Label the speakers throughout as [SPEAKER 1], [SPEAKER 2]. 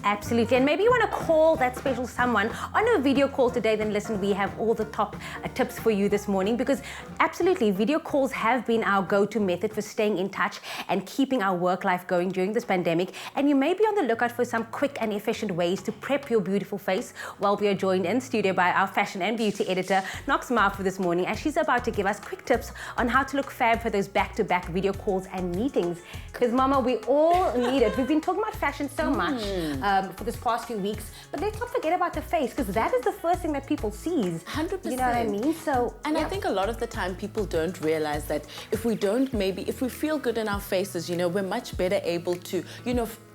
[SPEAKER 1] Absolutely. And maybe you want to call that special someone on a video call today. Then listen, we have all the top tips for you this morning, because absolutely, video calls have been our go-to method for staying in touch and keeping our work life going during this pandemic. And you may be on the lookout for some quick and efficient ways to prep your beautiful face. Well, we are joined in studio by our fashion and beauty editor, Nox Mafu, this morning, and she's about to give us quick tips on how to look fab for those back-to-back video calls and meetings. Because, Mama, we all need it. We've been talking about fashion so much for this past few weeks, but let's not forget about the face, because that is the first thing that people sees.
[SPEAKER 2] 100%.
[SPEAKER 1] You know what I mean? So,
[SPEAKER 2] I think a lot of the time people don't realize that if we feel good in our faces, we're much better able to,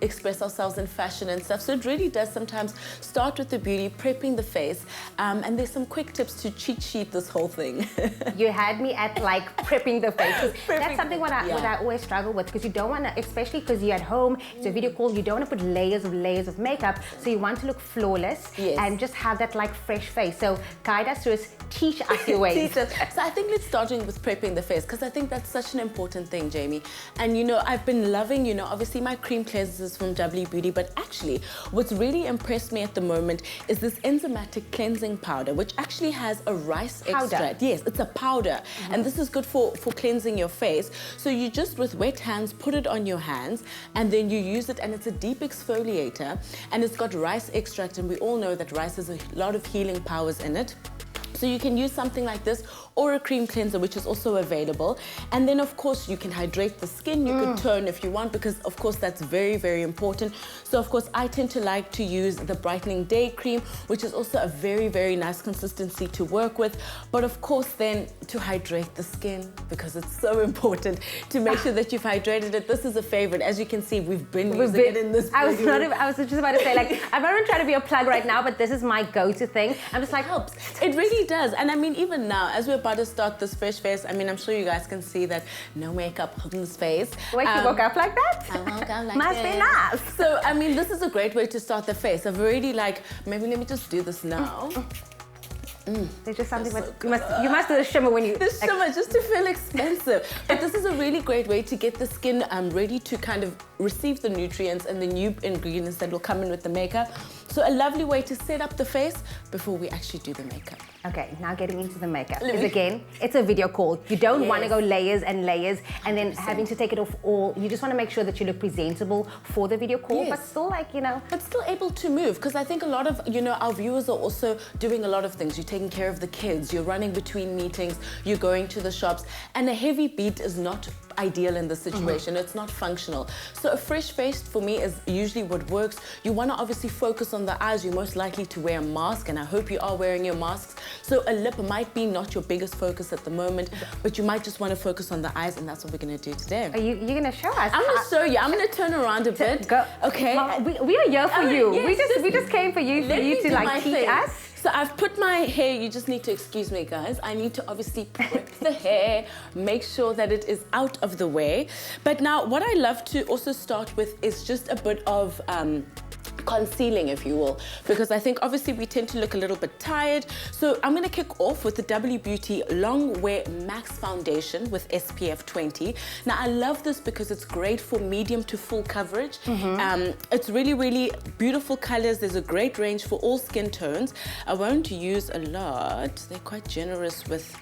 [SPEAKER 2] express ourselves in fashion and stuff. So it really does sometimes start with the beauty, prepping the face, and there's some quick tips to cheat sheet this whole thing.
[SPEAKER 1] You had me at like prepping the face. That's something what I always struggle with, because you don't want to, especially because you're at home, it's a video call, you don't want to put layers of makeup, so you want to look flawless and just have that like fresh face. So guide us through this, teach us your ways.
[SPEAKER 2] So I think let's start with prepping the face, because I think that's such an important thing, Jamie. And I've been loving, obviously my cream cleansers from W Beauty, but actually what's really impressed me at the moment is this enzymatic cleansing powder, which actually has a rice extract. Yes, it's a powder, and this is good for cleansing your face. So you just, with wet hands, put it on your hands, and then you use it, and it's a deep exfoliator, and it's got rice extract, and we all know that rice has a lot of healing powers in it. So you can use something like this, or a cream cleanser, which is also available. And then, of course, you can hydrate the skin. You can tone if you want, because, of course, that's very, very important. So, of course, I tend to like to use the Brightening Day Cream, which is also a very, very nice consistency to work with. But, of course, then to hydrate the skin, because it's so important to make sure that you've hydrated it. This is a favorite. As you can see, we've been using it in this video.
[SPEAKER 1] I was just about to say, like, I'm not even trying to be a plug right now, but this is my go-to thing. I'm just like,
[SPEAKER 2] helps. It really does. And I mean, even now, as we're about to start this fresh face, I mean, I'm sure you guys can see that no makeup on this face.
[SPEAKER 1] Wait, you woke up like that?
[SPEAKER 2] I woke up like
[SPEAKER 1] Must be nice.
[SPEAKER 2] So, I mean, this is a great way to start the face. I've already maybe let me just do this now.
[SPEAKER 1] There's just something you must do the shimmer when you...
[SPEAKER 2] The shimmer, just to feel expensive. But this is a really great way to get the skin ready to kind of receive the nutrients and the new ingredients that will come in with the makeup. So a lovely way to set up the face before we actually do the makeup.
[SPEAKER 1] Okay, now getting into the makeup. Because again, it's a video call. You don't want to go layers and layers and then having to take it off all. You just want to make sure that you look presentable for the video call, but still
[SPEAKER 2] But still able to move, because I think a lot of, our viewers are also doing a lot of things. You're taking care of the kids, you're running between meetings, you're going to the shops, and a heavy beat is not ideal in this situation. It's not functional. So a fresh face for me is usually what works. You want to obviously focus on the eyes. You're most likely to wear a mask, and I hope you are wearing your masks. So a lip might be not your biggest focus at the moment, but you might just want to focus on the eyes, and that's what we're going to do today.
[SPEAKER 1] Are you going to show us?
[SPEAKER 2] I'm going to show you. I'm going to turn around a bit.
[SPEAKER 1] Go.
[SPEAKER 2] Okay.
[SPEAKER 1] Mom, we are here for you.
[SPEAKER 2] Yes,
[SPEAKER 1] we just came for you to like teach us.
[SPEAKER 2] So I've put my hair, you just need to excuse me, guys. I need to obviously prep the hair, make sure that it is out of the way. But now what I love to also start with is just a bit of concealing, if you will, because I think obviously we tend to look a little bit tired. So I'm going to kick off with the W Beauty Long Wear Max Foundation with SPF 20. Now I love this because it's great for medium to full coverage. It's really, really beautiful colors. There's a great range for all skin tones. I won't use a lot. They're quite generous with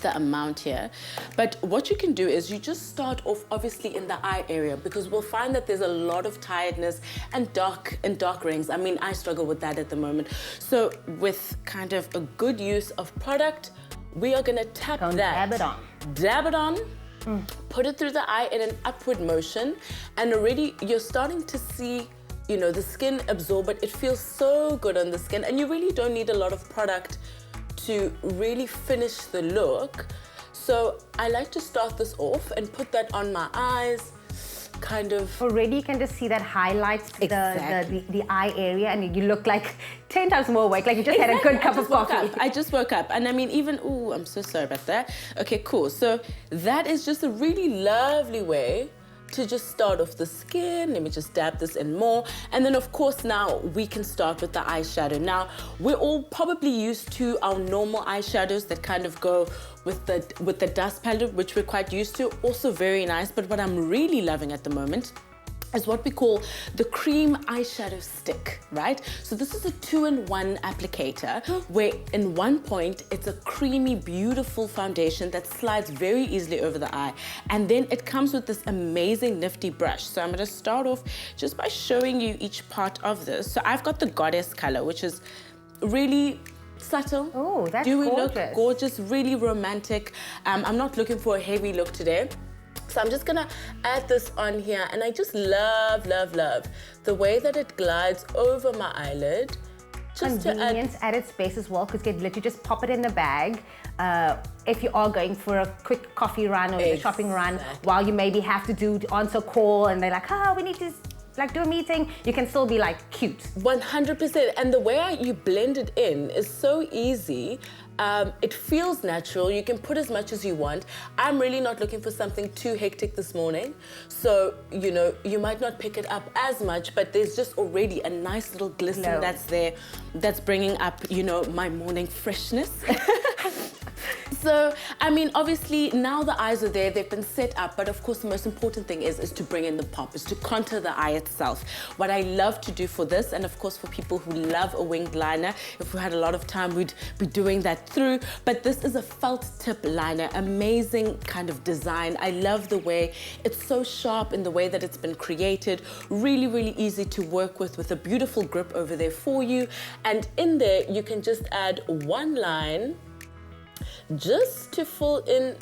[SPEAKER 2] the amount here, but what you can do is you just start off obviously in the eye area, because we'll find that there's a lot of tiredness and dark rings. I mean, I struggle with that at the moment. So with kind of a good use of product, we are going to tap that, dab it on, put it through the eye in an upward motion, and already you're starting to see the skin absorb it. It feels so good on the skin, and you really don't need a lot of product to really finish the look. So I like to start this off and put that on my eyes, kind of.
[SPEAKER 1] Already you can just see that highlights the eye area, and you look like 10 times more awake, like you just had a good cup of coffee.
[SPEAKER 2] I just woke up, and I mean, even, I'm so sorry about that. Okay, cool. So that is just a really lovely way to just start off the skin. Let me just dab this in more. And then of course now we can start with the eyeshadow. Now we're all probably used to our normal eyeshadows that kind of go with the dust palette, which we're quite used to. Also very nice, but what I'm really loving at the moment is what we call the cream eyeshadow stick, right? So this is a 2-in-1 applicator where in one point it's a creamy, beautiful foundation that slides very easily over the eye. And then it comes with this amazing nifty brush. So I'm gonna start off just by showing you each part of this. So I've got the Goddess color, which is really subtle.
[SPEAKER 1] Oh, that's
[SPEAKER 2] dewy
[SPEAKER 1] gorgeous.
[SPEAKER 2] look, gorgeous, really romantic. I'm not looking for a heavy look today. So I'm just gonna add this on here, and I just love, love, love the way that it glides over my eyelid. Just
[SPEAKER 1] Convenience at its best as well, because you can literally just pop it in the bag if you are going for a quick coffee run or a shopping run, while you maybe have to answer a call and they're like, oh, we need to like do a meeting, you can still be like cute.
[SPEAKER 2] 100%. And the way you blend it in is so easy. It feels natural. You can put as much as you want. I'm really not looking for something too hectic this morning. So, you know, you might not pick it up as much, but there's just already a nice little glisten that's there, that's bringing up, you know, my morning freshness. So, I mean, obviously now the eyes are there, they've been set up, but of course the most important thing is to bring in the pop, is to contour the eye itself. What I love to do for this, and of course for people who love a winged liner, if we had a lot of time, we'd be doing that through, but this is a felt tip liner, amazing kind of design. I love the way it's so sharp in the way that it's been created, really, really easy to work with a beautiful grip over there for you. And in there, you can just add one line, just to fill in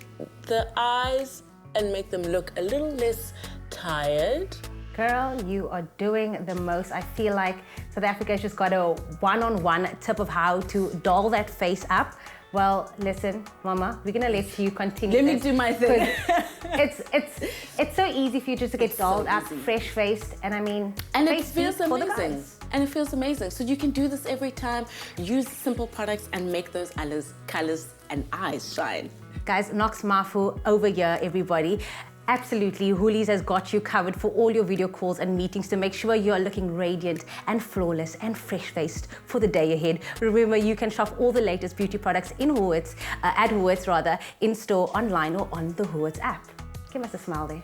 [SPEAKER 2] the eyes and make them look a little less tired.
[SPEAKER 1] Girl, you are doing the most. I feel like South Africa's just got a one-on-one tip of how to doll that face up. Well, listen, Mama, we're gonna let you continue.
[SPEAKER 2] Let me do my thing.
[SPEAKER 1] It's so easy for you just to get dolled up, fresh-faced, and I mean,
[SPEAKER 2] and it feels amazing. And it feels amazing. So you can do this every time, use simple products and make those colors and eyes shine.
[SPEAKER 1] Guys, Nox Mafu over here, everybody. Absolutely, Hoolies has got you covered for all your video calls and meetings to make sure you are looking radiant and flawless and fresh-faced for the day ahead. Remember, you can shop all the latest beauty products in Woolworths, at Woolworths rather, in store, online or on the Woolworths app. Give us a smile there.